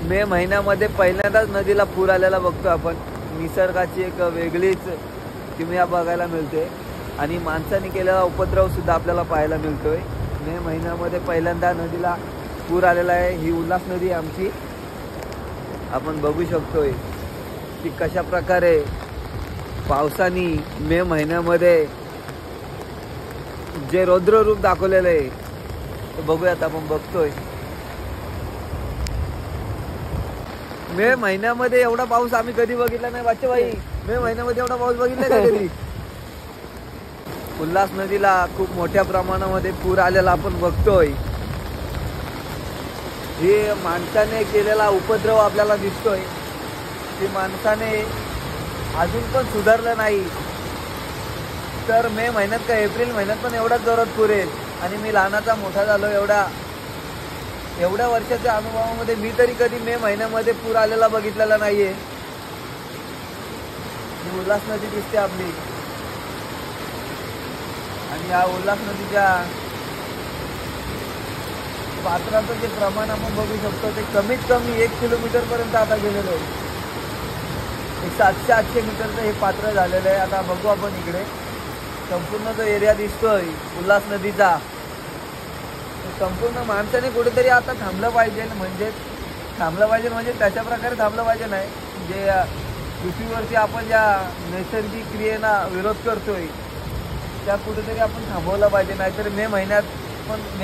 मे महिन्यामध्ये पहिल्यांदाच नदीला पूर आलेला बघतो आपण. निसर्गाची एक वेगळीच किमया बघायला मिळते आणि माणसाने केलेला उपद्रव सुद्धा आपल्याला पाहायला मिळतोय. मे महिन्यामध्ये पहिल्यांदा नदीला पूर आलेला आहे. ही उल्हास नदी आमची. आपण बघू शकतोय की कशा प्रकारे पावसाने मे महिन्यामध्ये जे रौद्र रूप दाखवलेलं आहे ते बघूयात. आपण बघतोय मे महिन्यामध्ये एवढा पाऊस आम्ही कधी बघितला नाही बाचे भाई. मे महिन्यामध्ये एवढा पाऊस बघितला का कधी? उल्हास नदीला खूप मोठ्या प्रमाणामध्ये पूर आलेला आपण बघतोय. हे माणसाने केलेला उपद्रव आपल्याला दिसतोय की माणसाने अजून पण सुधारलं नाही तर मे महिन्यात का एप्रिल महिन्यात पण एवढाच जोरात पूर येईल. आणि मी लहानाचा मोठा झालो एवढ्या वर्षाच्या अनुभवामध्ये मी तरी कधी मे महिन्यामध्ये पूर आलेला बघितलेला नाहीये. ही उल्हास नदी दिसते आपली आणि या उल्हास नदीच्या पात्राचं जे प्रमाण आपण बघू शकतो ते कमीत कमी 1 किलोमीटर पर्यंत आता गेलेलं आहे. 700-800 मीटरचं हे पात्र झालेलं आहे. आता बघू आपण इकडे संपूर्ण जो एरिया दिसतोय उल्हास नदीचा, संपूर्ण माणसाने कुठेतरी आता थांबलं पाहिजे. म्हणजे तशा प्रकारे थांबलं पाहिजे नाही. जे पृथ्वीवरती आपण ज्या नैसर्गिक क्रियेला विरोध करतोय त्या कुठेतरी आपण थांबवलं पाहिजे. नाहीतर मे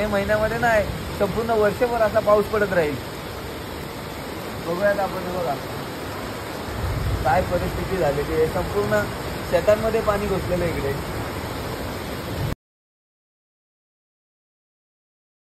महिन्यामध्ये नाही संपूर्ण वर्षभर असा पाऊस पडत राहील. बघूयात आपण. बघा काय परिस्थिती झालेली आहे. संपूर्ण शेतांमध्ये पाणी घुसलेलं इकडे.